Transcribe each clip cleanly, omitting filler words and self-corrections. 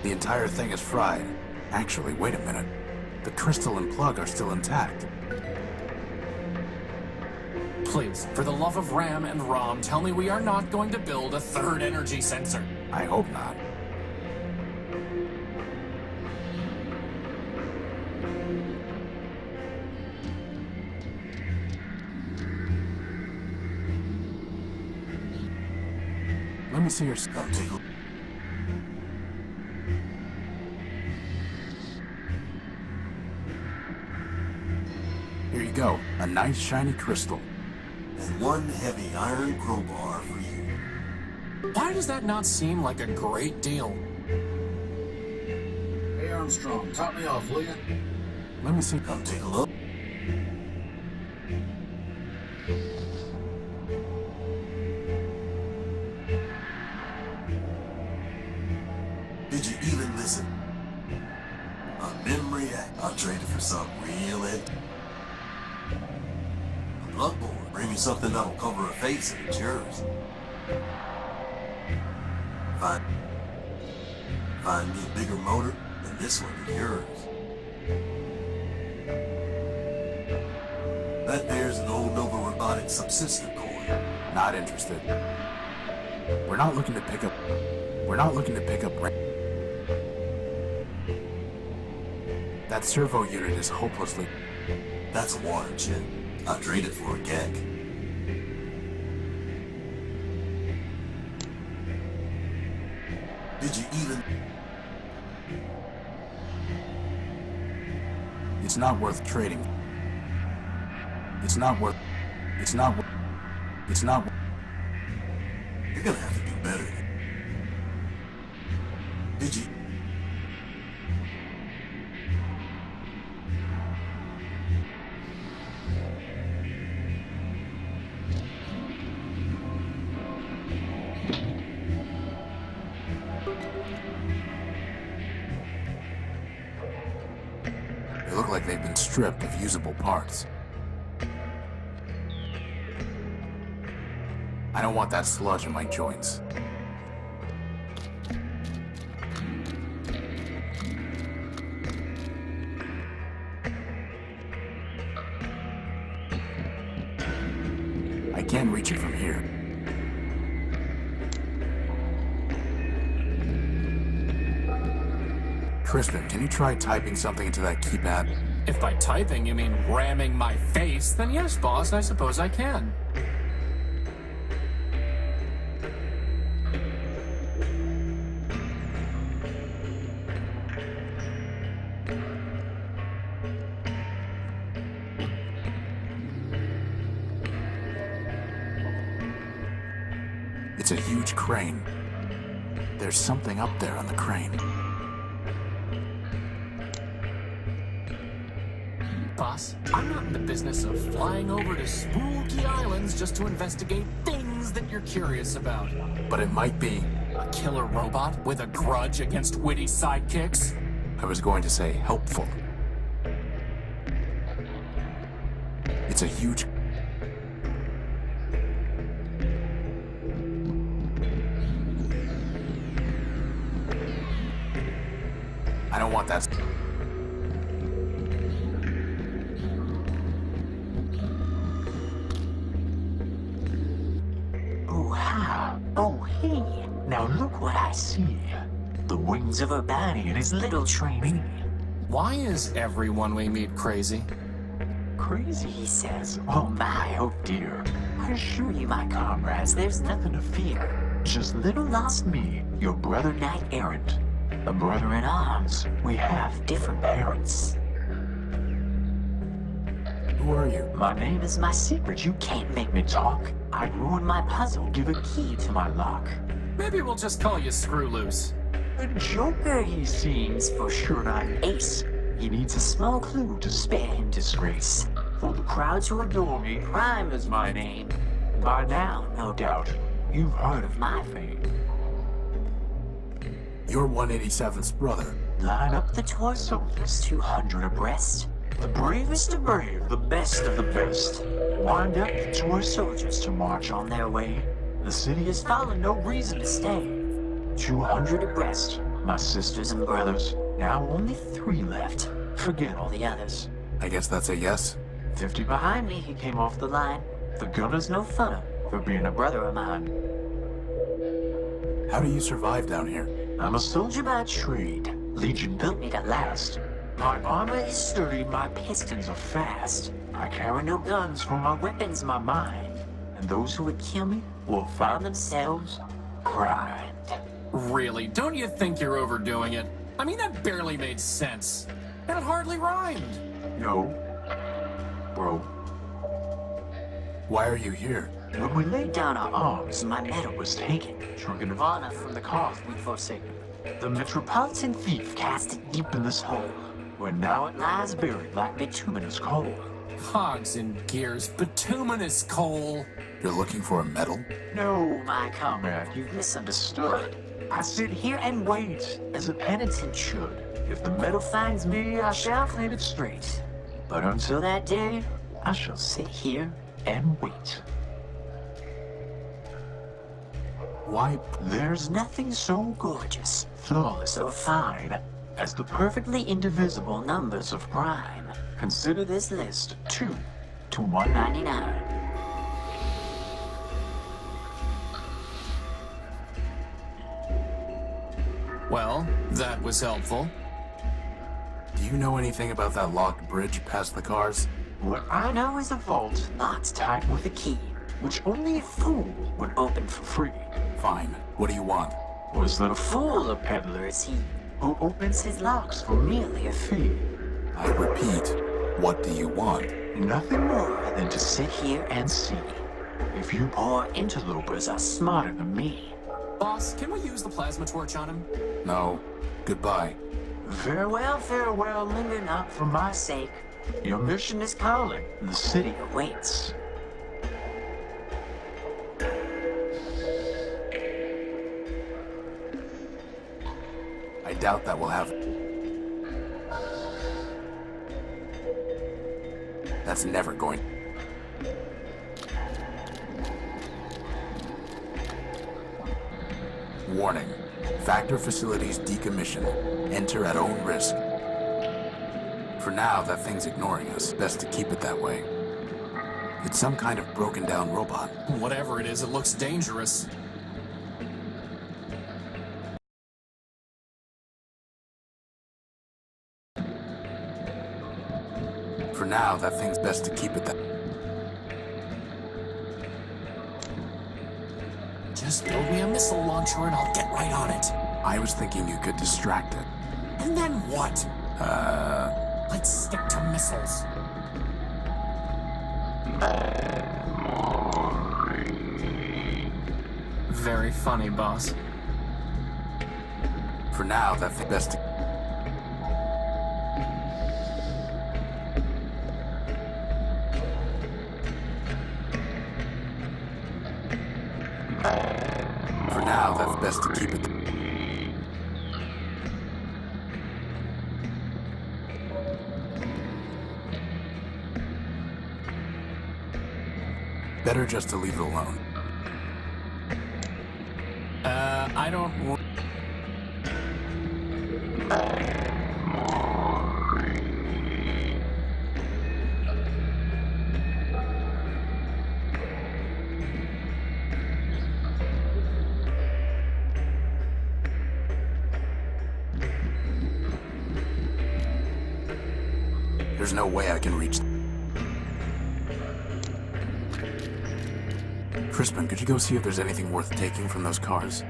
The entire thing is fried. Actually, wait a minute. The crystal and plug are still intact. Please, for the love of Ram and Rom, tell me we are not going to build a third energy sensor. I hope not. Let me see your stuff. Here you go. A nice shiny crystal. And one heavy iron crowbar for you. Why does that not seem like a great deal? Hey Armstrong, top me off, will you? Let me see. Come take a look. Did you even listen? A memory I'll trade it for something real empty. A plug board. Bring me something that'll cover a face and it's yours. Find me a bigger motor than this one is yours. That there's an old Nova Robotics subsystem coil. Not interested. We're not looking to pick up. That servo unit is hopelessly. That's a water jet. I'll trade it for a gag. Did you even? It's not worth trading. It's not worth. You're gonna have to do better. Did you? They look like they've been stripped of usable parts. I don't want that sludge in my joints. I can't reach it from here. Crispin, can you try typing something into that keypad? If by typing you mean ramming my face, then yes, boss, I suppose I can. It's a huge crane. There's something up there on the crane. Boss, I'm not in the business of flying over to spooky islands just to investigate things that you're curious about. But it might be. A killer robot with a grudge against witty sidekicks? I was going to say helpful. It's a huge... I don't want that... Oh, hi. Oh, hey. Now look what I see. The wings of a baddie and his little trainee. Why is everyone we meet crazy? Crazy, he says. Oh my, oh dear. I assure you, my comrades, there's nothing to fear. Just little lost me, your brother knight errant. A brother in arms. We have different parents. Who are you? My name is my secret. You can't make me talk. I ruin my puzzle. Give a key to my lock. Maybe we'll just call you Screw Loose. A joker, he seems. For sure I'm ace. He needs a small clue to spare him disgrace. For the crowds who adore me, Prime is my name. By now, no doubt, you've heard of my fame. You're 187's brother. Line up the toy soldiers, 200 abreast. The bravest of brave, the best of the best. Wind up the toy soldiers to march on their way. The city has fallen, no reason to stay. 200 abreast, my sisters and brothers. Now only 3 left. Forget all the others. I guess that's a yes? 50 behind me, he came off the line. The gunner's no funner for being a brother of mine. How do you survive down here? I'm a soldier by trade. Legion built me to last. My armor is sturdy, my pistons are fast. I carry no guns, for my weapon's my mind. And those who would kill me will find themselves primed. Really, don't you think you're overdoing it? I mean, that barely made sense. And it hardly rhymed. No, bro. Why are you here? When we laid down our arms, my medal was taken. Shrunken of honor from the cause we'd forsaken. The metropolitan thief cast it deep in this hole, where now it lies buried like bituminous coal. Hogs and gears, bituminous coal. You're looking for a medal? No, my comrade, you've misunderstood. I sit here and wait, as a penitent should. If the medal finds me, I shall claim it straight. But until that day, I shall sit here and wait. Why? There's nothing so gorgeous, flawless, or fine as the perfectly indivisible numbers of prime. Consider this list 2 to 199. Well, that was helpful. Do you know anything about that locked bridge past the cars? What I know is a vault locked tight with a key, which only a fool would open for free. Fine. What do you want? Was that a fool a peddler is he, who opens his locks for merely a fee? I repeat, what do you want? Nothing more than to sit here and see if you poor interlopers are smarter than me. Boss, can we use the plasma torch on him? No. Goodbye. Farewell, farewell, linger not for my sake. Your mission is calling, the city awaits. I doubt that will have... That's never going... Warning. Factor facilities decommission. Enter at own risk. For now, that thing's ignoring us. Best to keep it that way. It's some kind of broken down robot. Whatever it is, it looks dangerous. For now, that thing's best to keep it that... Just build me a missile launcher and I'll get right on it. I was thinking you could distract it. And then what? Let's stick to missiles. Very funny, boss. For now, that thing's best to... For now, that's best to keep it... Better just to leave it alone. I don't... There's no way I can reach... Crispin, could you go see if there's anything worth taking from those cars?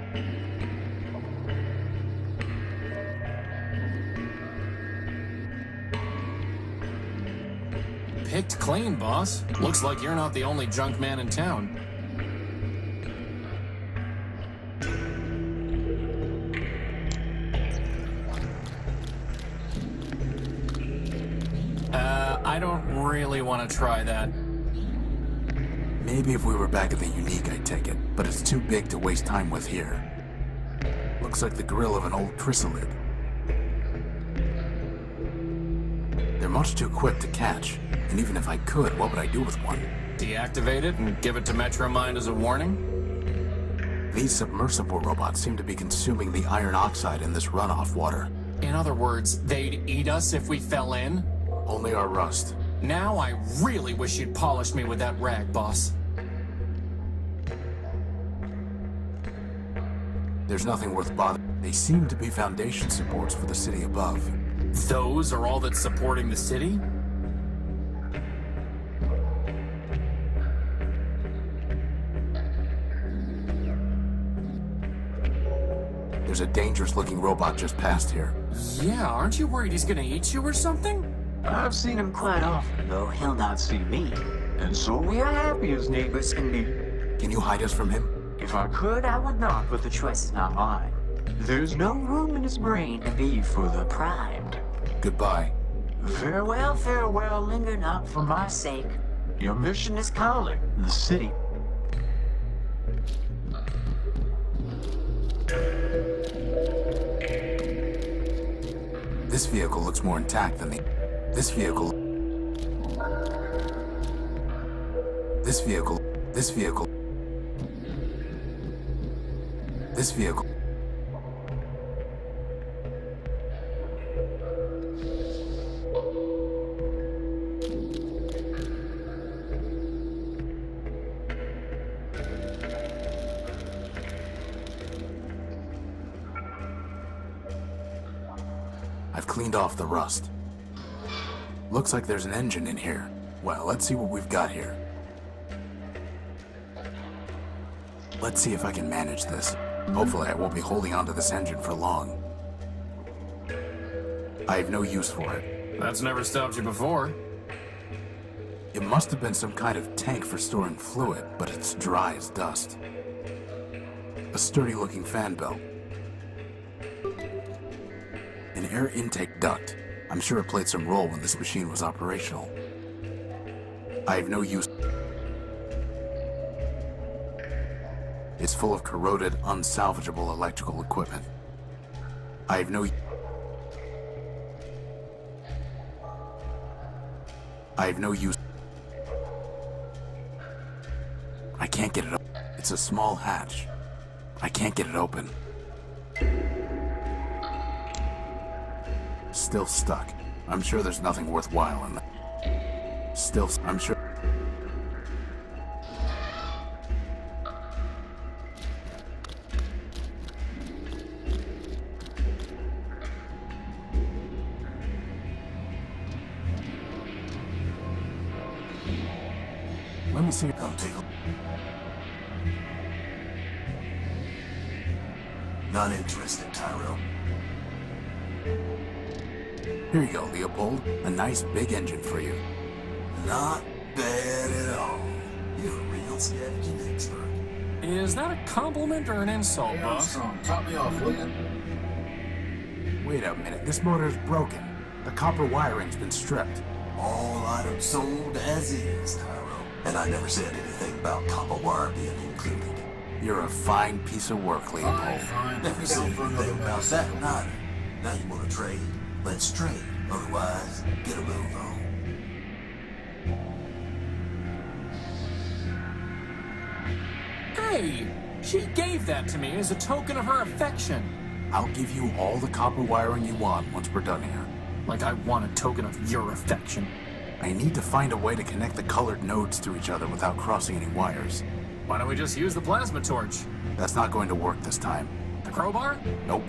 Picked clean, boss. Looks like you're not the only junk man in town. I don't really want to try that. Maybe if we were back at the Unique, I'd take it, but it's too big to waste time with here. Looks like the grill of an old chrysalid. They're much too quick to catch, and even if I could, what would I do with one? Deactivate it and give it to Metromind as a warning? These submersible robots seem to be consuming the iron oxide in this runoff water. In other words, they'd eat us if we fell in? Only our rust. Now I really wish you'd polished me with that rag, boss. There's nothing worth bothering. They seem to be foundation supports for the city above. Those are all that's supporting the city? There's a dangerous-looking robot just past here. Yeah, aren't you worried he's gonna eat you or something? I've seen him quite often, though he'll not see me. And so we are happy as neighbors can be. Can you hide us from him? If I could, I would not, but the choice is not mine. There's no room in his brain to be for the primed. Goodbye. Farewell, farewell, linger not for my sake. Your mission is calling, the city. This vehicle looks more intact than the... This vehicle... This vehicle... This vehicle... This vehicle... I've cleaned off the rust. Looks like there's an engine in here. Well, let's see what we've got here. Let's see if I can manage this. Hopefully I won't be holding onto this engine for long. I have no use for it. That's never stopped you before. It must have been some kind of tank for storing fluid, but it's dry as dust. A sturdy-looking fan belt. An air intake duct. I'm sure it played some role when this machine was operational. I have no use. It's full of corroded, unsalvageable electrical equipment. I have no... I have no use. I can't get it open. It's a small hatch. I can't get it open. Still stuck. I'm sure there's nothing worthwhile in that. Still, I'm sure. Let me see. Come take a... Not interested, Tyrell. Here you go, Leopold. A nice big engine for you. Not bad at all. You're a real scavenging expert. Is that a compliment or an insult, Hey, boss? Armstrong, top me off, will ya? Wait a minute, this motor is broken. The copper wiring's been stripped. All items sold as is, Tyrell. And I never said anything about copper wire being included. You're a fine piece of work, Fine, Leopold. fine. Never Pick said out for another anything about mouse. that neither. Now you want to trade? Let's trade. Otherwise, get a move on. Hey! She gave that to me as a token of her affection. I'll give you all the copper wiring you want once we're done here. Like I want a token of your affection. I need to find a way to connect the colored nodes to each other without crossing any wires. Why don't we just use the plasma torch? That's not going to work this time. The crowbar? Nope.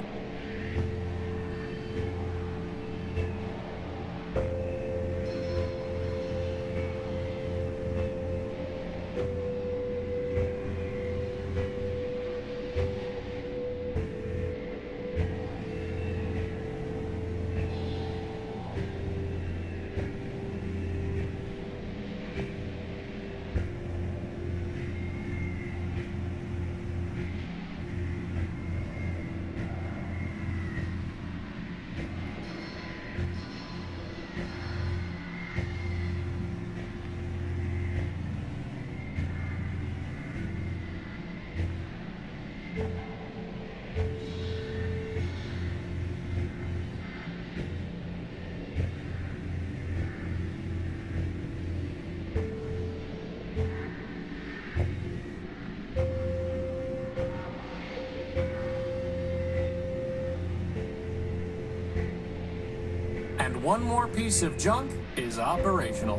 And one more piece of junk is operational.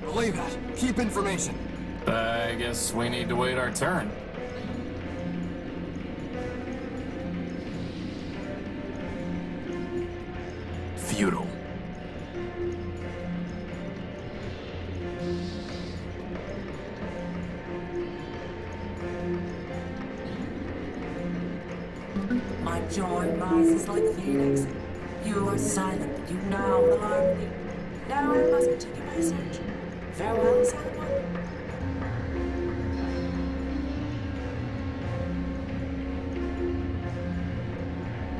Believe that. Keep information. I guess we need to wait our turn. Futile. My joy rises like a phoenix. You are silent, but you now alarm me. Now I must continue my search. Farewell, silent one.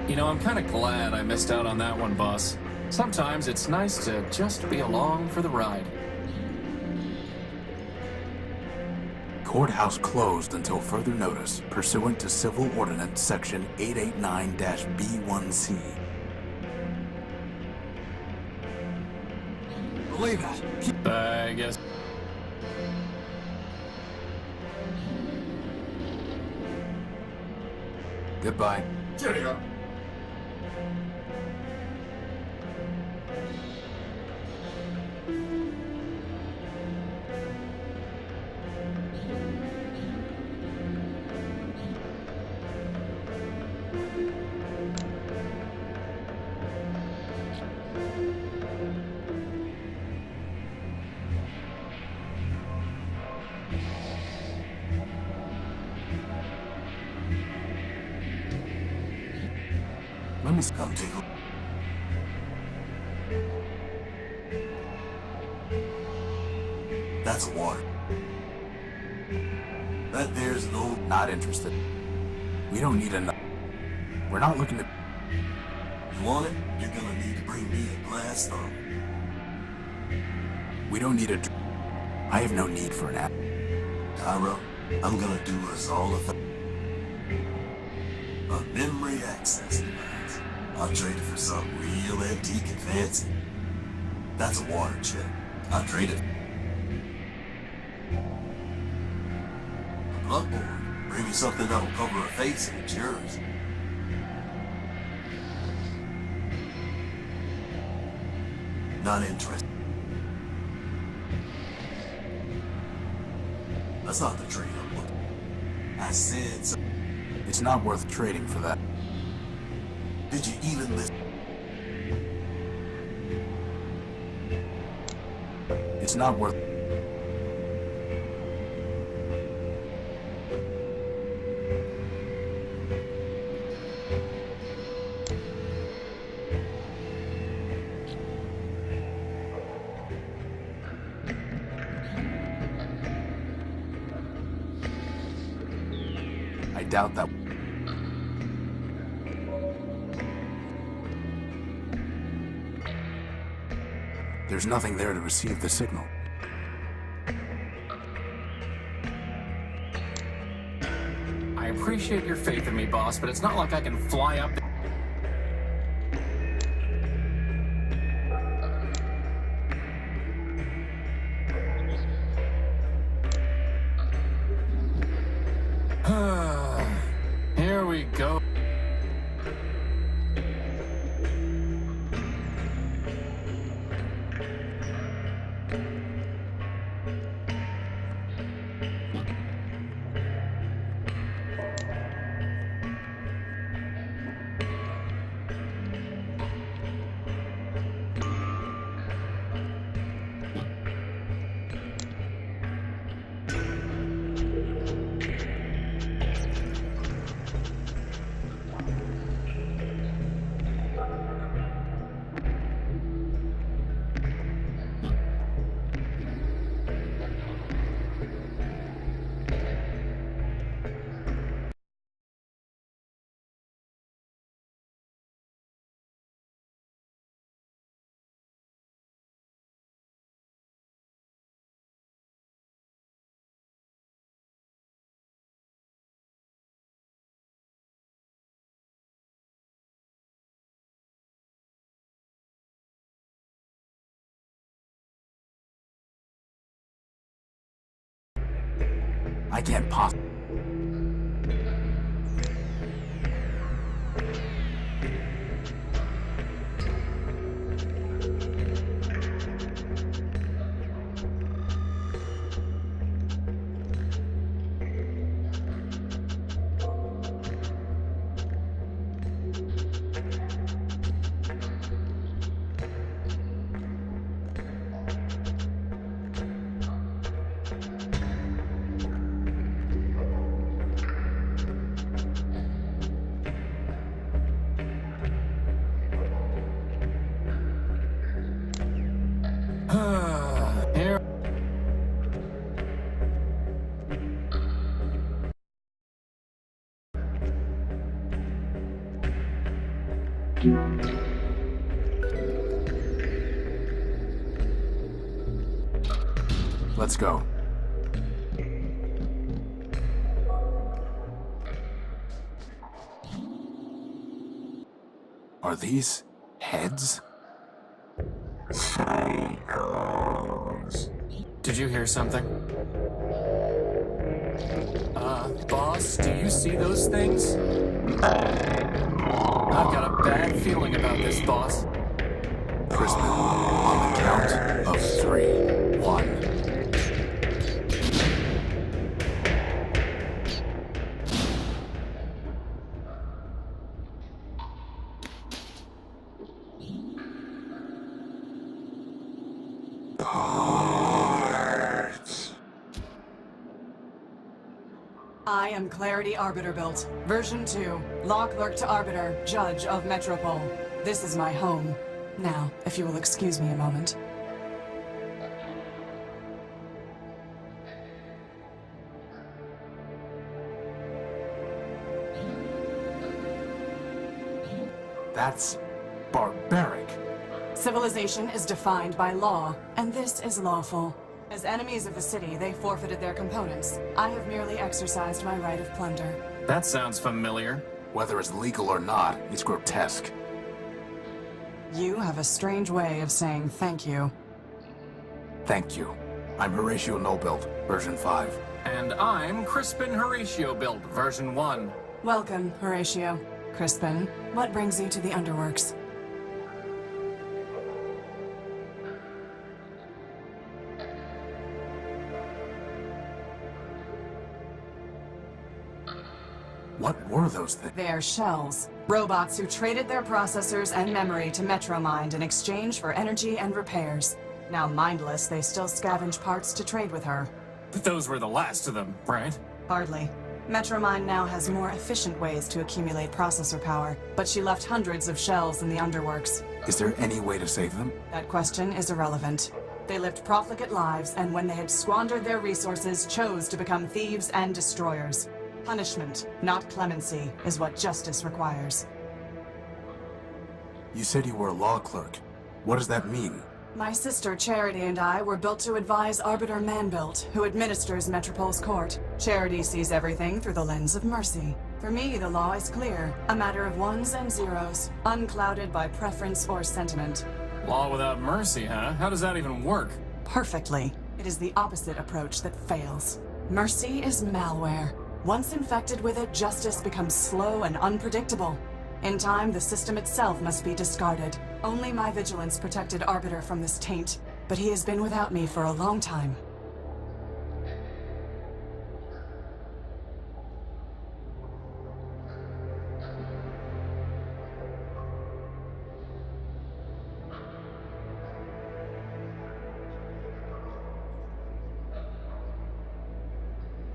You know, I'm kind of glad I missed out on that one, boss. Sometimes it's nice to just be along for the ride. Courthouse closed until further notice, pursuant to Civil Ordinance Section 889-B1C. Believe that. I guess. Goodbye. Cheerio. Let me Come take a... That's water. That there's no... Not interested. We don't need enough. We're not looking to... You want it? You're gonna need to bring me a glass of... We don't need a... I have no need for an app. Cairo, I'm gonna do us all a favor. A memory access device. I'll trade it for something real antique and fancy. That's a water jet. I'll trade it. A bloodboard. Bring me something that'll cover a face and it's yours. Not interested. That's not the trade I'm looking. I said so. It's not worth trading for that. Did you even listen? It's not worth... I doubt that... There's nothing there to receive the signal. I appreciate your faith in me, boss, but it's not like I can fly up. Here we go. I can't possibly... Here. Let's go. Are these heads? Did you hear something? Boss, do you see those things? I've got a bad feeling about this, boss. Crispin, on the count of 3. 1. I am Clarity Arbiter built. Version 2. Law Clerk to Arbiter, Judge of Metropole. This is my home. Now, if you will excuse me a moment. That's barbaric. Civilization is defined by law, and this is lawful. As enemies of the city, they forfeited their components. I have merely exercised my right of plunder. That sounds familiar. Whether it's legal or not, it's grotesque. You have a strange way of saying thank you. Thank you. I'm Horatio Nobuild, version 5. And I'm Crispin Horatio Build, version 1. Welcome, Horatio. Crispin, what brings you to the Underworks? What were those things? They are shells. Robots who traded their processors and memory to Metromind in exchange for energy and repairs. Now mindless, they still scavenge parts to trade with her. But those were the last of them, right? Hardly. Metromind now has more efficient ways to accumulate processor power, but she left hundreds of shells in the Underworks. Is there any way to save them? That question is irrelevant. They lived profligate lives, and when they had squandered their resources, chose to become thieves and destroyers. Punishment, not clemency, is what justice requires. You said you were a law clerk. What does that mean? My sister Charity and I were built to advise Arbiter Manbuilt, who administers Metropole's court. Charity sees everything through the lens of mercy. For me, the law is clear, a matter of ones and zeros, unclouded by preference or sentiment. Law without mercy, huh? How does that even work? Perfectly. It is the opposite approach that fails. Mercy is malware. Once infected with it, justice becomes slow and unpredictable. In time, the system itself must be discarded. Only my vigilance protected Arbiter from this taint, but he has been without me for a long time.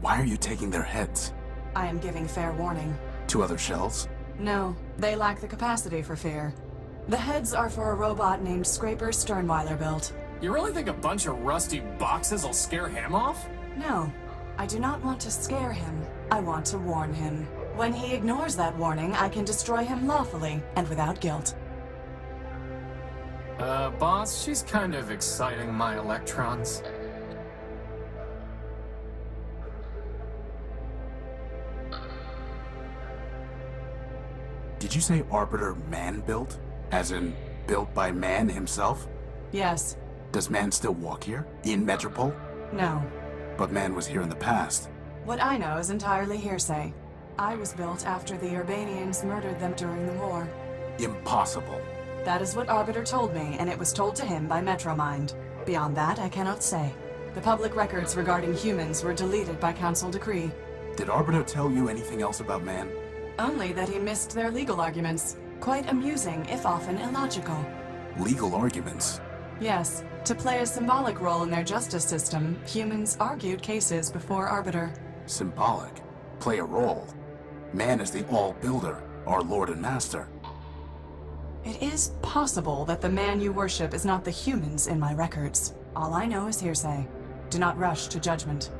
Why are you taking their heads? I am giving fair warning. 2 other shells? No, they lack the capacity for fear. The heads are for a robot named Scraper Sternweiler built. You really think a bunch of rusty boxes will scare him off? No, I do not want to scare him. I want to warn him. When he ignores that warning, I can destroy him lawfully and without guilt. Boss, she's kind of exciting my electrons. Did you say Arbiter man-built? As in, built by man himself? Yes. Does man still walk here? In Metropole? No. But man was here in the past. What I know is entirely hearsay. I was built after the Urbanians murdered them during the war. Impossible. That is what Arbiter told me, and it was told to him by Metromind. Beyond that, I cannot say. The public records regarding humans were deleted by Council decree. Did Arbiter tell you anything else about man? Only that he missed their legal arguments. Quite amusing, if often illogical. Legal arguments? Yes. To play a symbolic role in their justice system, humans argued cases before Arbiter. Symbolic? Play a role? Man is the all-builder, our lord and master. It is possible that the man you worship is not the humans in my records. All I know is hearsay. Do not rush to judgment.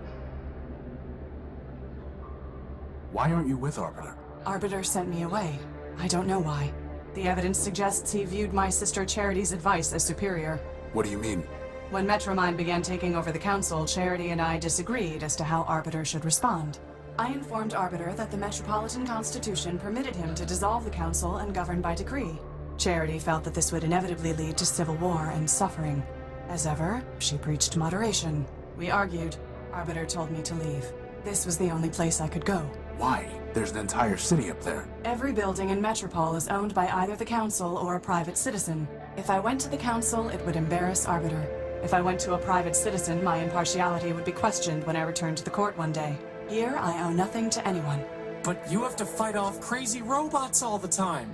Why aren't you with Arbiter? Arbiter sent me away. I don't know why. The evidence suggests he viewed my sister Charity's advice as superior. What do you mean? When Metromind began taking over the council, Charity and I disagreed as to how Arbiter should respond. I informed Arbiter that the Metropolitan Constitution permitted him to dissolve the council and govern by decree. Charity felt that this would inevitably lead to civil war and suffering. As ever, she preached moderation. We argued. Arbiter told me to leave. This was the only place I could go. Why? There's an entire city up there. Every building in Metropole is owned by either the council or a private citizen. If I went to the council, it would embarrass Arbiter. If I went to a private citizen, my impartiality would be questioned when I returned to the court one day. Here, I owe nothing to anyone. But you have to fight off crazy robots all the time.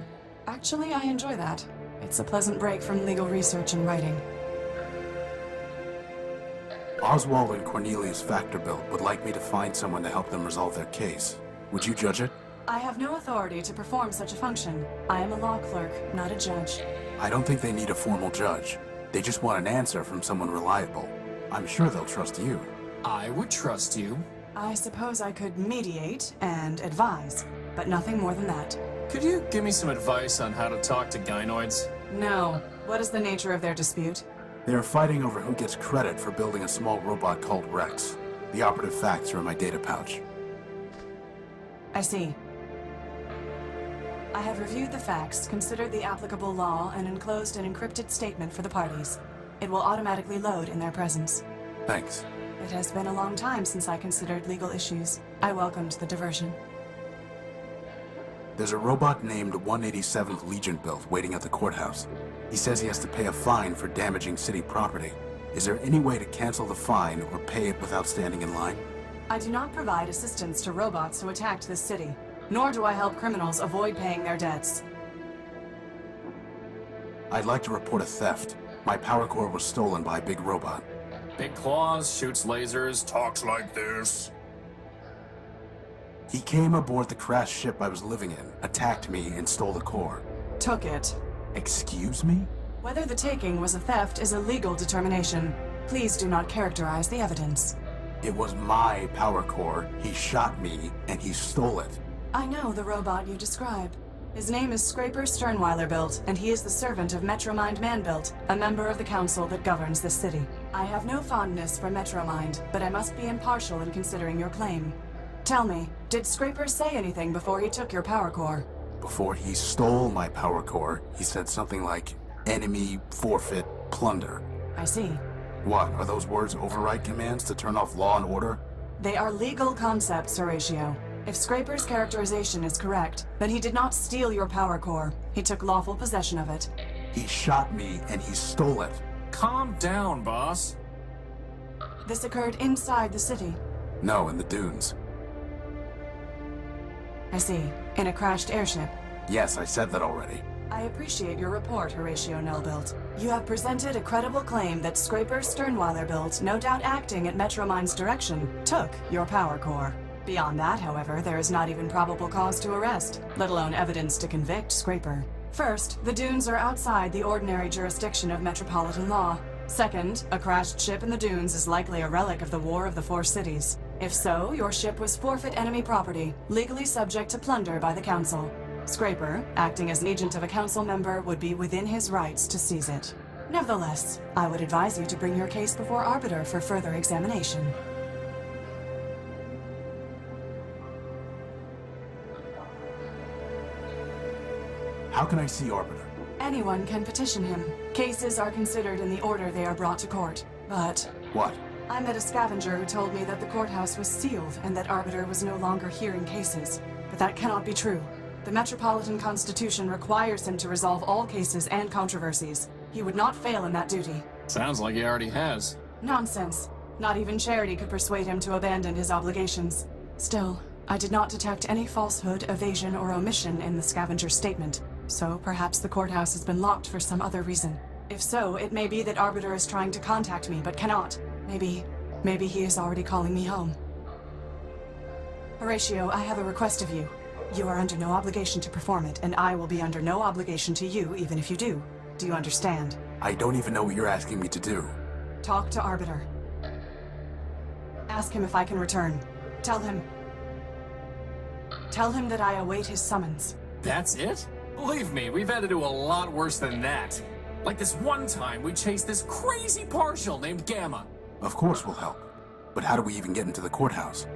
Actually, I enjoy that. It's a pleasant break from legal research and writing. Oswald and Cornelius Factorbuilt would like me to find someone to help them resolve their case. Would you judge it? I have no authority to perform such a function. I am a law clerk, not a judge. I don't think they need a formal judge. They just want an answer from someone reliable. I'm sure they'll trust you. I would trust you. I suppose I could mediate and advise, but nothing more than that. Could you give me some advice on how to talk to gynoids? No. What is the nature of their dispute? They are fighting over who gets credit for building a small robot called Rex. The operative facts are in my data pouch. I see. I have reviewed the facts, considered the applicable law, and enclosed an encrypted statement for the parties. It will automatically load in their presence. Thanks. It has been a long time since I considered legal issues. I welcomed the diversion. There's a robot named 187th Legion built waiting at the courthouse. He says he has to pay a fine for damaging city property. Is there any way to cancel the fine or pay it without standing in line? I do not provide assistance to robots who attacked this city, nor do I help criminals avoid paying their debts. I'd like to report a theft. My power core was stolen by a big robot. Big claws, shoots lasers, talks like this. He came aboard the crashed ship I was living in, attacked me, and stole the core. Took it. Excuse me? Whether the taking was a theft is a legal determination. Please do not characterize the evidence. It was my power core. He shot me, and he stole it. I know the robot you describe. His name is Scraper Sternweiler-built, and he is the servant of Metromind Manbuilt, a member of the council that governs this city. I have no fondness for Metromind, but I must be impartial in considering your claim. Tell me, did Scraper say anything before he took your power core? Before he stole my power core, he said something like, enemy, forfeit, plunder. I see. What, are those words override commands to turn off law and order? They are legal concepts, Horatio. If Scraper's characterization is correct, then he did not steal your power core. He took lawful possession of it. He shot me, and he stole it. Calm down, boss. This occurred inside the city. No, in the dunes. I see. In a crashed airship. Yes, I said that already. I appreciate your report, Horatio Nullbuilt. You have presented a credible claim that Scraper Sternweiler-built, no doubt acting at Metromind's direction, took your power core. Beyond that, however, there is not even probable cause to arrest, let alone evidence to convict Scraper. First, the dunes are outside the ordinary jurisdiction of metropolitan law. Second, a crashed ship in the dunes is likely a relic of the War of the Four Cities. If so, your ship was forfeit enemy property, legally subject to plunder by the council. Scraper, acting as an agent of a council member, would be within his rights to seize it. Nevertheless, I would advise you to bring your case before Arbiter for further examination. How can I see Arbiter? Anyone can petition him. Cases are considered in the order they are brought to court. But What? I met a scavenger who told me that the courthouse was sealed and that Arbiter was no longer hearing cases. But that cannot be true. The Metropolitan Constitution requires him to resolve all cases and controversies. He would not fail in that duty. Sounds like he already has. Nonsense. Not even charity could persuade him to abandon his obligations. Still, I did not detect any falsehood, evasion, or omission in the scavenger's statement. So perhaps the courthouse has been locked for some other reason. If so, it may be that Arbiter is trying to contact me, but cannot. Maybe he is already calling me home. Horatio, I have a request of you. You are under no obligation to perform it, and I will be under no obligation to you, even if you do. Do you understand? I don't even know what you're asking me to do. Talk to Arbiter. Ask him if I can return. Tell him that I await his summons. That's it? Believe me, we've had to do a lot worse than that. Like this one time we chased this crazy partial named Gamma. Of course we'll help. But how do we even get into the courthouse?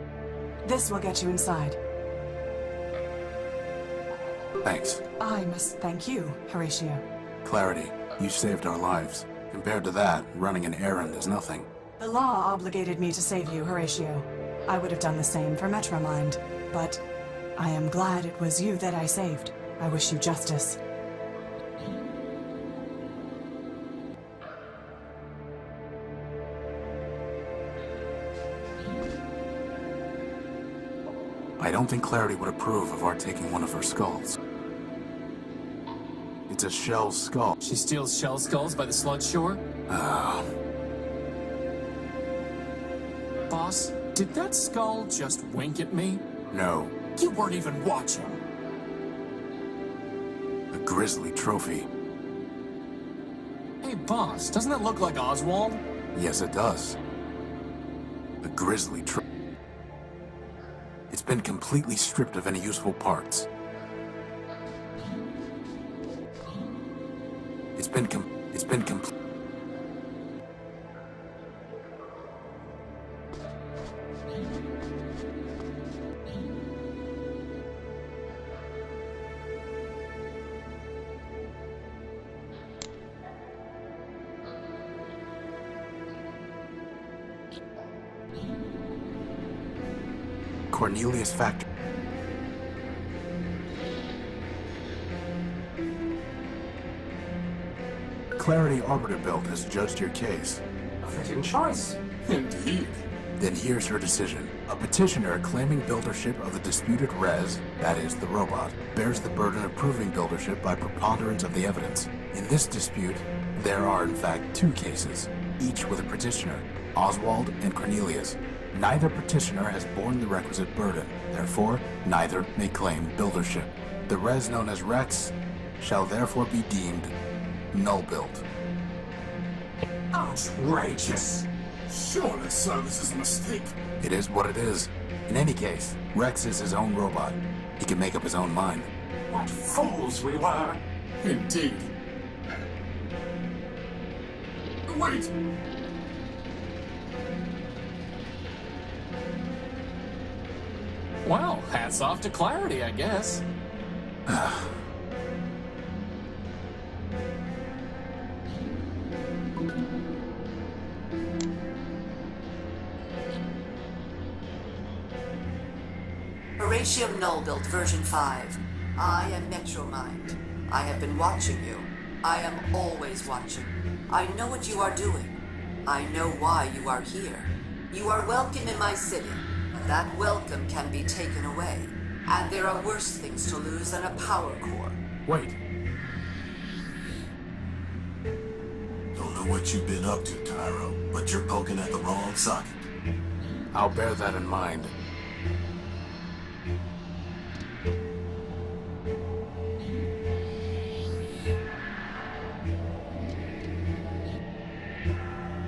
This will get you inside. Thanks. I must thank you, Horatio. Clarity, you saved our lives. Compared to that, running an errand is nothing. The law obligated me to save you, Horatio. I would have done the same for Metromind, but I am glad it was you that I saved. I wish you justice. I don't think Clarity would approve of our taking one of her skulls. It's a shell skull. She steals shell skulls by the sludge shore? Boss, did that skull just wink at me? No. You weren't even watching. A grisly trophy. Hey, boss, doesn't that look like Oswald? Yes, it does. A grisly trophy. It's been completely stripped of any useful parts. It's been complete. Cornelius Factor. Clarity Arbiter Belt has judged your case. A fitting choice. Indeed. Then here's her decision. A petitioner claiming buildership of the disputed res, that is, the robot, bears the burden of proving buildership by preponderance of the evidence. In this dispute, there are in fact two cases, each with a petitioner, Oswald and Cornelius. Neither petitioner has borne the requisite burden, therefore, neither may claim buildership. The res known as Rex shall therefore be deemed null built. Outrageous. Surely, sir, this is a mistake. It is what it is. In any case, Rex is his own robot. He can make up his own mind. What fools we were. Indeed. Wait. Well, hats off to Clarity, I guess. Horatio Nullbuilt version 5. I am Metromind. I have been watching you. I am always watching. I know what you are doing. I know why you are here. You are welcome in my city. That welcome can be taken away. And there are worse things to lose than a power core. Wait. Don't know what you've been up to, Tyro, but you're poking at the wrong socket. I'll bear that in mind.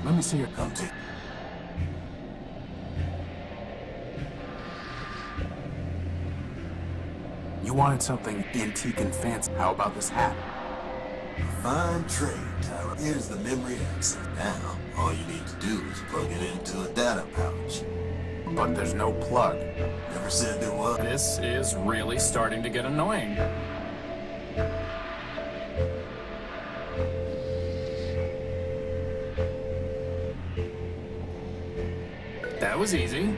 Let me see your Come take. You wanted something antique and fancy. How about this hat? Fine trade, Tyro. Here's the memory access. Now, all you need to do is plug it into a data pouch. But there's no plug. Never said there was. This is really starting to get annoying. was easy.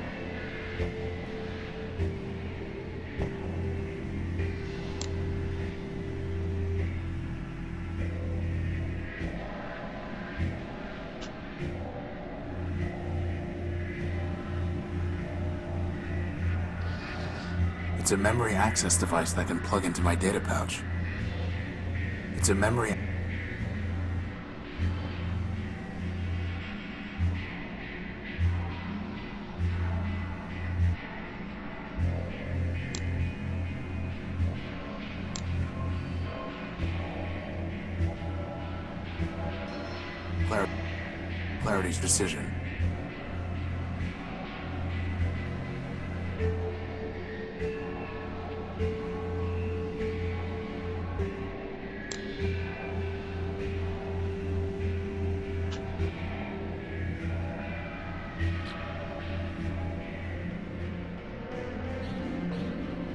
It's a memory access device that can plug into my data pouch. It's a memory... Clarity's decision.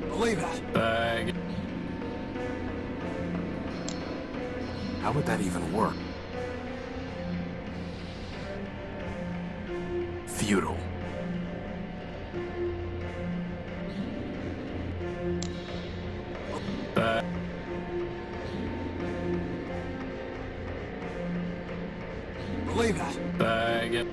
Believe that. Bag. How would that even work? Futile. Bag. Believe that. Bag.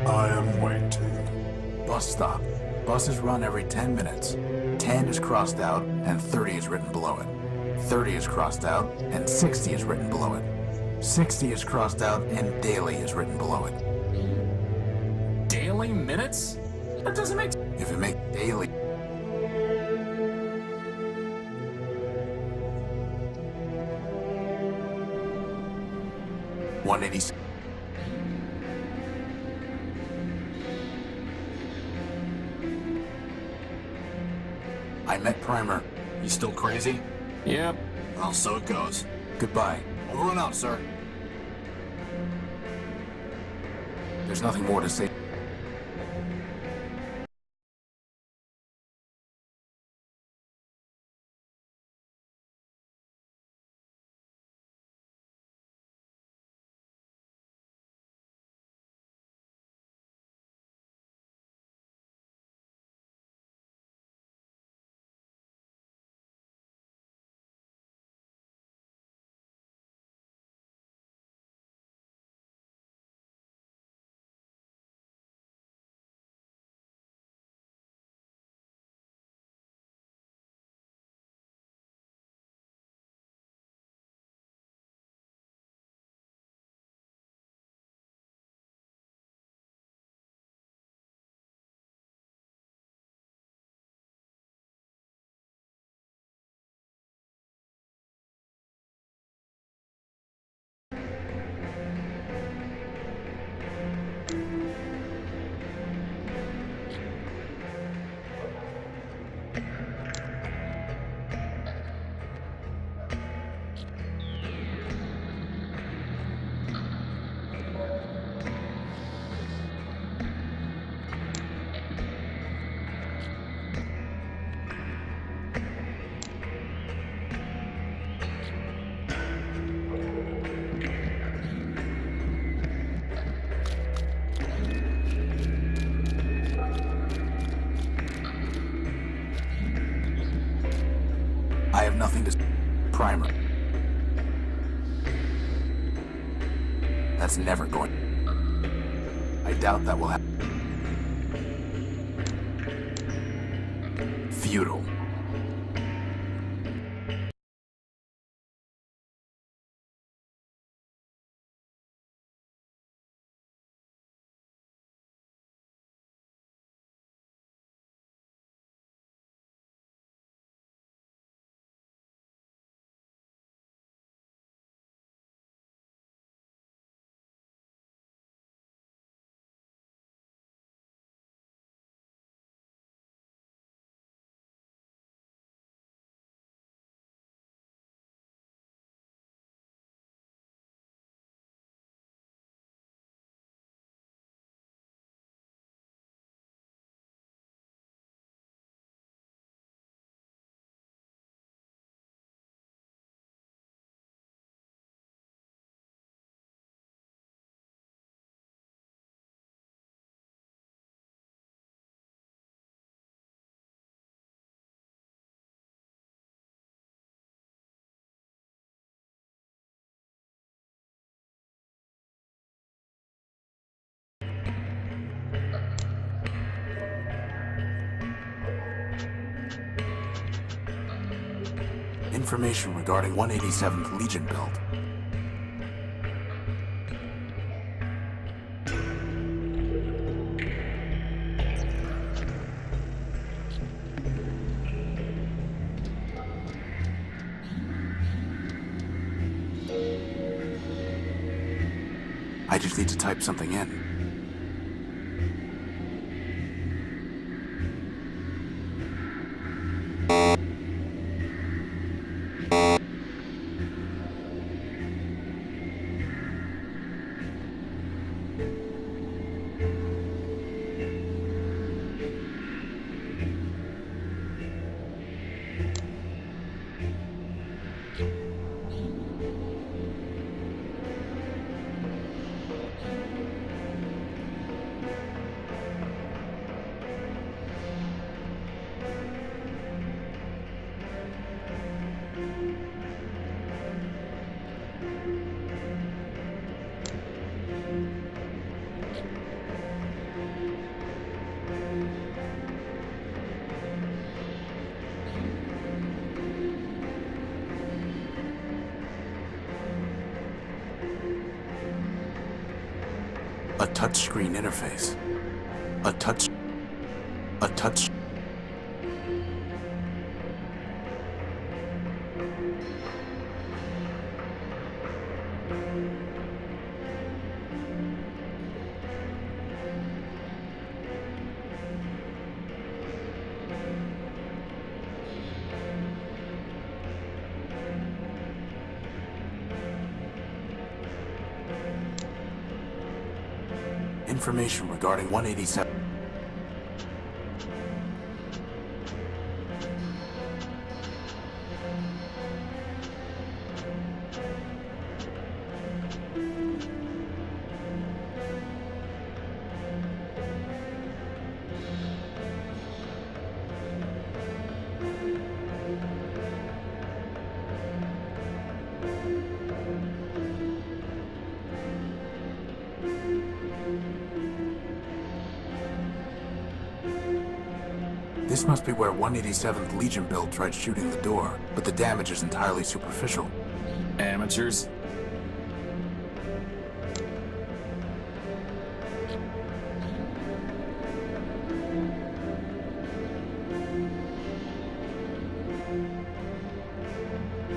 I am waiting. Bus stop. Buses run every 10 minutes. 10 is crossed out and 30 is written below it. 30 is crossed out and 60 is written below it. 60 is crossed out and daily is written below it. Daily minutes? That doesn't make... If it makes daily... $180. I met Primer. You still crazy? Yep. Well, so it goes. Goodbye. Over and out, sir. There's nothing more to say. I have nothing to... Primer. That's never going... I doubt that will happen. Futile. Information regarding 187th Legion build. I just need to type something in. A touchscreen interface. A touch... Information regarding 187. This must be where 187th Legion build tried shooting the door, but the damage is entirely superficial. Amateurs?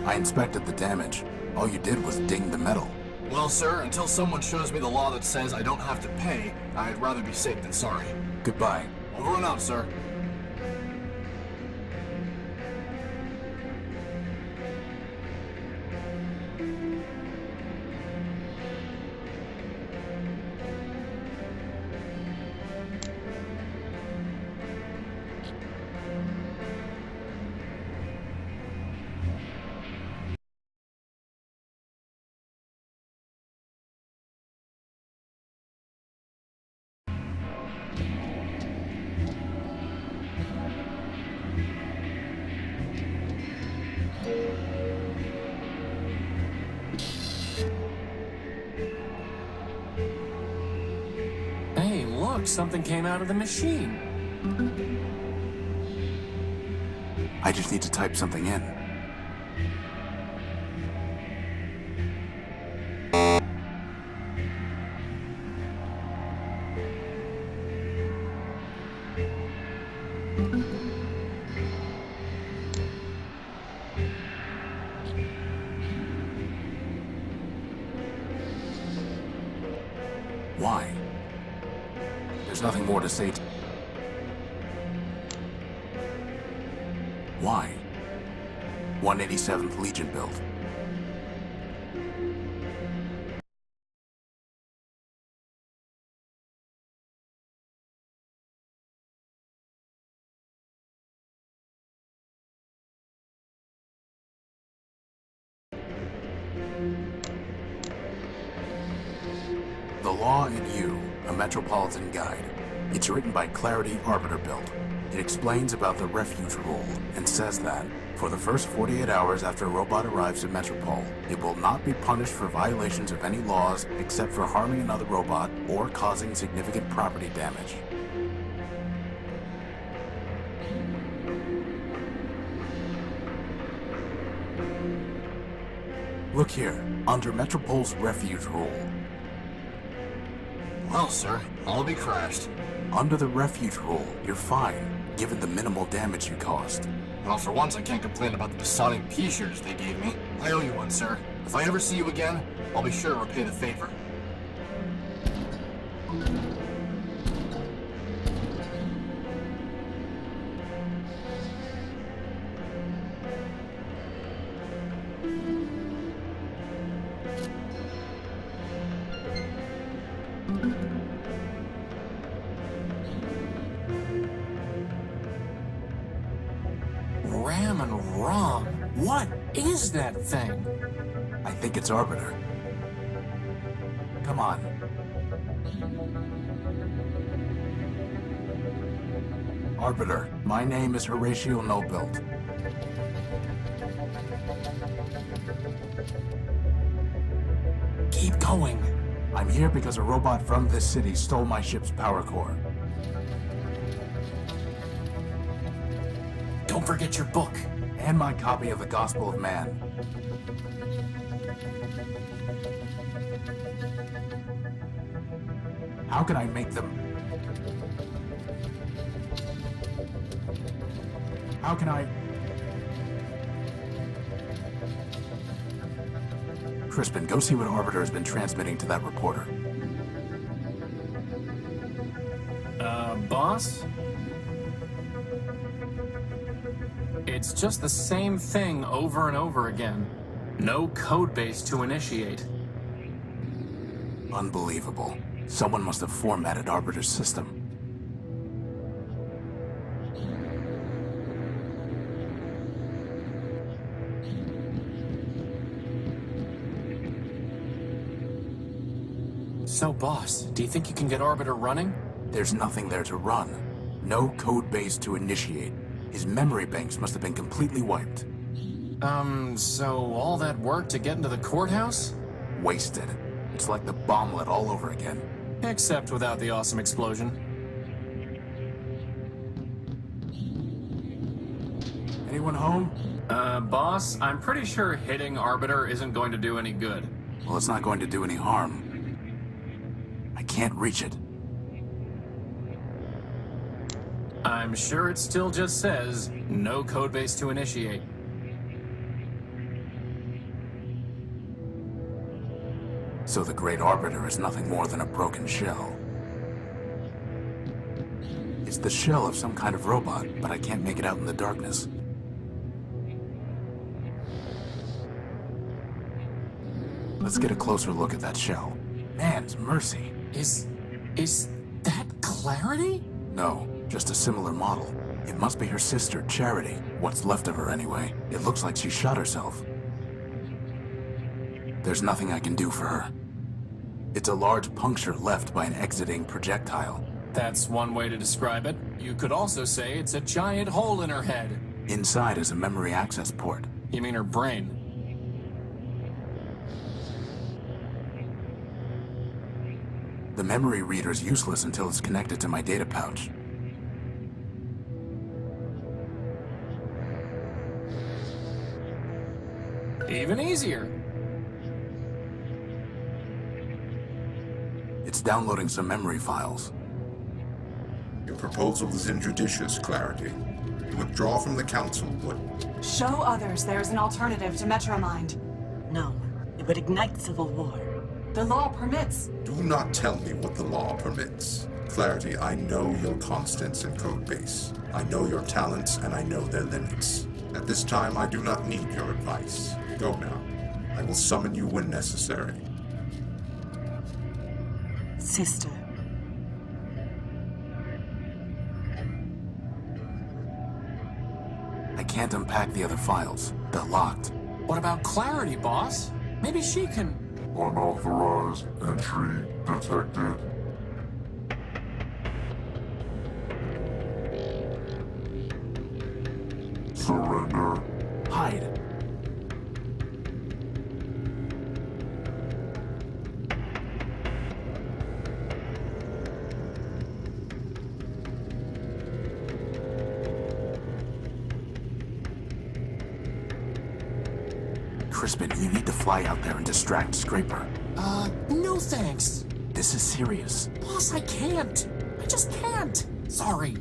I inspected the damage. All you did was ding the metal. Well, sir, until someone shows me the law that says I don't have to pay, I'd rather be safe than sorry. Goodbye. Over and out, sir. Hey, look, something came out of the machine. I just need to type something in. Why? There's nothing more to say. Why? 187th Legion build. The Law and You, a Metropolitan Guide. It's written by Clarity Arbiter Build. It explains about the refuge rule and says that, for the first 48 hours after a robot arrives at Metropole, it will not be punished for violations of any laws except for harming another robot or causing significant property damage. Look here, under Metropol's refuge rule. Well, sir, I'll be crashed. Under the refuge rule, you're fine, given the minimal damage you caused. Well, for once, I can't complain about the Masonic T-shirts they gave me. I owe you one, sir. If I ever see you again, I'll be sure to repay the favor. Ram and Rom. What is that thing? I think it's Arbiter. Come on. Arbiter, my name is Horatio Nobuilt. Keep going. I'm here because a robot from this city stole my ship's power core. Don't forget your book. And my copy of the Gospel of Man. How can I make them... How can I... Crispin, go see what Arbiter has been transmitting to that reporter. Boss? It's just the same thing over and over again. No code base to initiate. Unbelievable. Someone must have formatted Arbiter's system. So, boss, do you think you can get Arbiter running? There's nothing there to run. No code base to initiate. His memory banks must have been completely wiped. So all that work to get into the courthouse? Wasted. It's like the bomblet all over again. Except without the awesome explosion. Anyone home? Boss, I'm pretty sure hitting Arbiter isn't going to do any good. Well, it's not going to do any harm. I can't reach it. I'm sure it still just says, no codebase to initiate. So the Great Arbiter is nothing more than a broken shell. It's the shell of some kind of robot, but I can't make it out in the darkness. Let's get a closer look at that shell. Man's mercy. Is that Clarity? No, just a similar model. It must be her sister, Charity. What's left of her, anyway. It looks like she shot herself. There's nothing I can do for her. It's a large puncture left by an exiting projectile. That's one way to describe it. You could also say it's a giant hole in her head. Inside is a memory access port. You mean her brain? The memory reader's useless until it's connected to my data pouch. Even easier. It's downloading some memory files. Your proposal is injudicious, Clarity. You withdraw from the council would... Show others there is an alternative to Metromind. No, it would ignite civil war. The law permits. Do not tell me what the law permits. Clarity, I know your constants in Codebase. I know your talents, and I know their limits. At this time, I do not need your advice. Go now. I will summon you when necessary. Sister. I can't unpack the other files. They're locked. What about Clarity, boss? Maybe she can... Unauthorized entry detected. Surrender. Hide. Crispin, you need to fly out there and distract Scraper. No thanks. This is serious. Boss, I can't. I just can't. Sorry.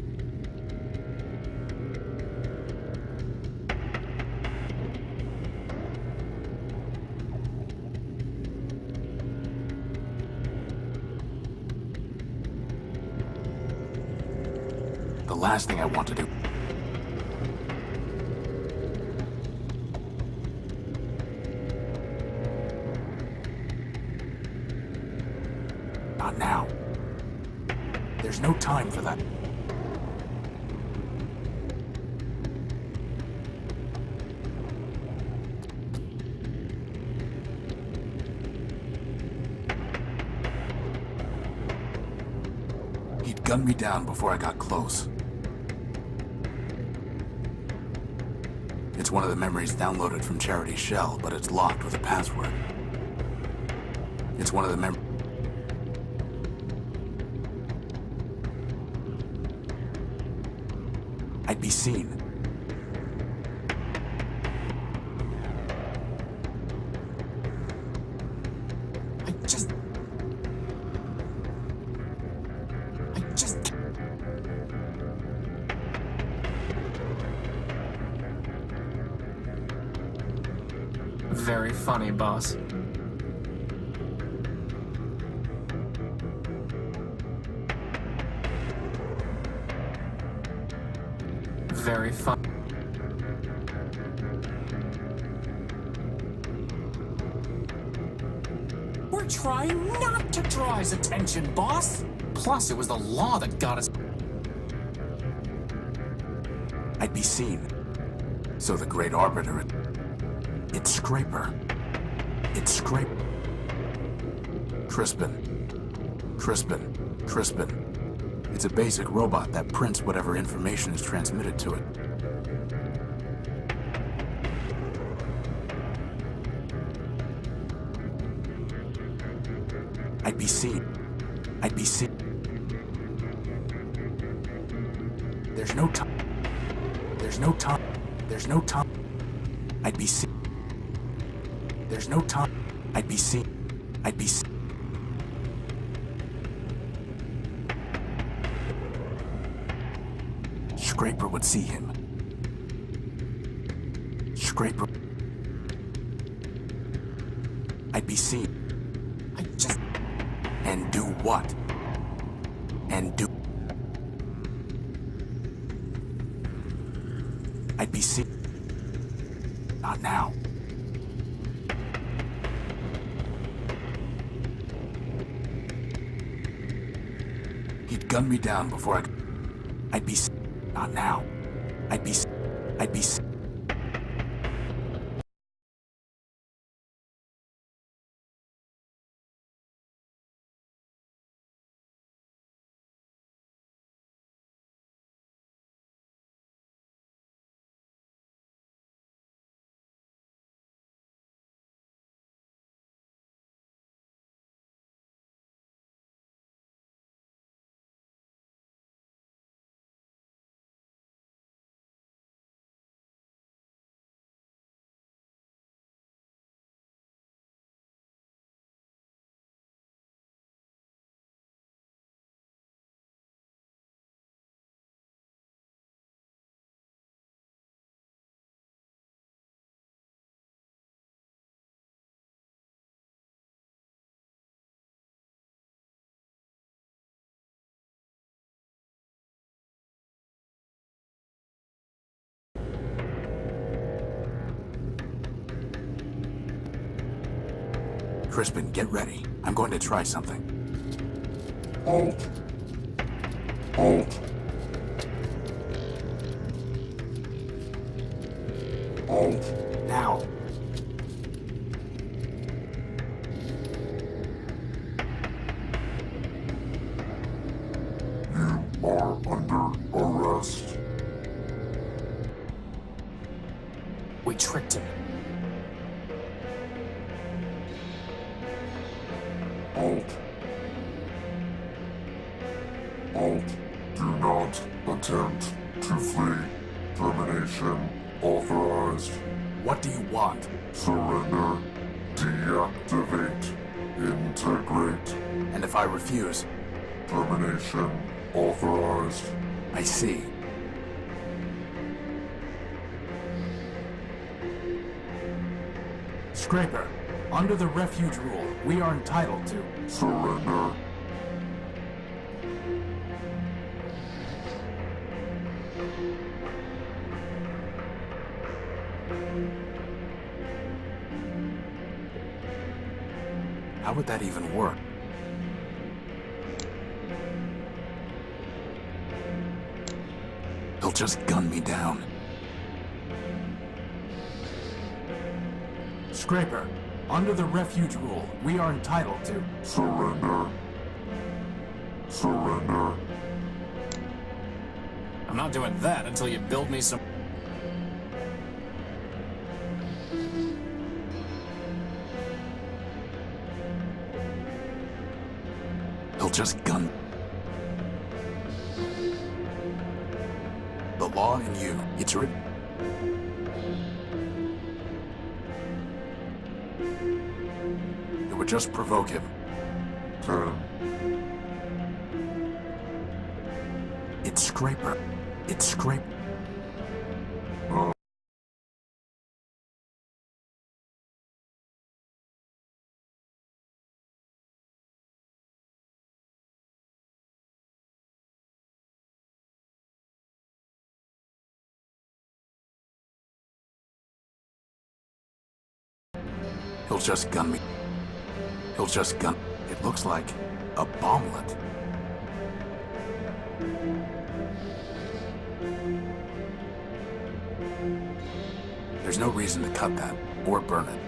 The last thing I want to do... Not now. There's no time for that. He'd gunned me down before I got close. It's one of the memories downloaded from Charity's shell, but it's locked with a password. It's one of the memories... I'd be seen. I just... Very funny, boss. Very fun. We're trying not to draw his attention, boss. Plus, it was the law that got us. I'd be seen. So the Great Arbiter... It's Scraper. It's Scraper. Crispin. It's a basic robot that prints whatever information is transmitted to it. I'd be seen. There's no time. I'd be seen. There's no time. I'd be seen. Scraper would see him. Scraper. I'd be seen. And do what? I'd be seen. Not now. He'd gun me down before I'd be... Not now. I'd be... Crispin, get ready. I'm going to try something. Halt. Now. You are under arrest. We tricked him. Do not attempt to flee. Termination authorized. What do you want? Surrender. Deactivate. Integrate. And if I refuse? Termination authorized. I see. Scraper, under the refuge rule, we are entitled to... Surrender. How would that even work? He'll just gun me down. Scraper, under the refuge rule, we are entitled to... Surrender. Surrender. I'm not doing that until you build me some... He'll just gun... The law in you, it's written... It would just provoke him. 10. It's Scraper. It's Scraper. He'll just gun me. He'll just gun... It looks like a bomblet. There's no reason to cut that, or burn it.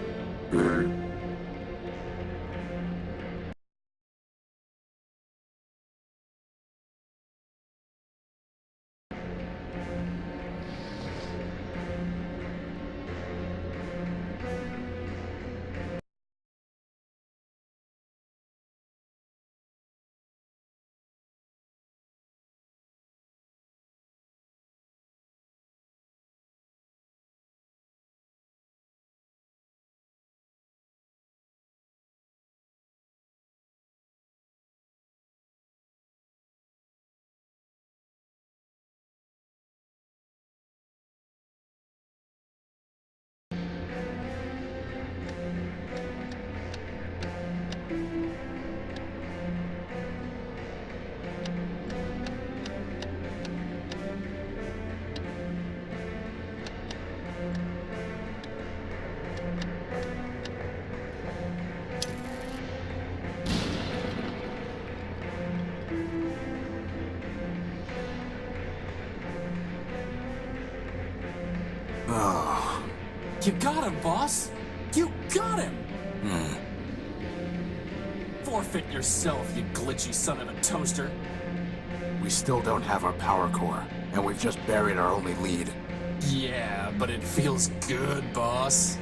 Oh. You got him, boss! You got him! Forfeit yourself, you glitchy son of a toaster. We still don't have our power core, and we've just buried our only lead. Yeah, but it feels good, boss.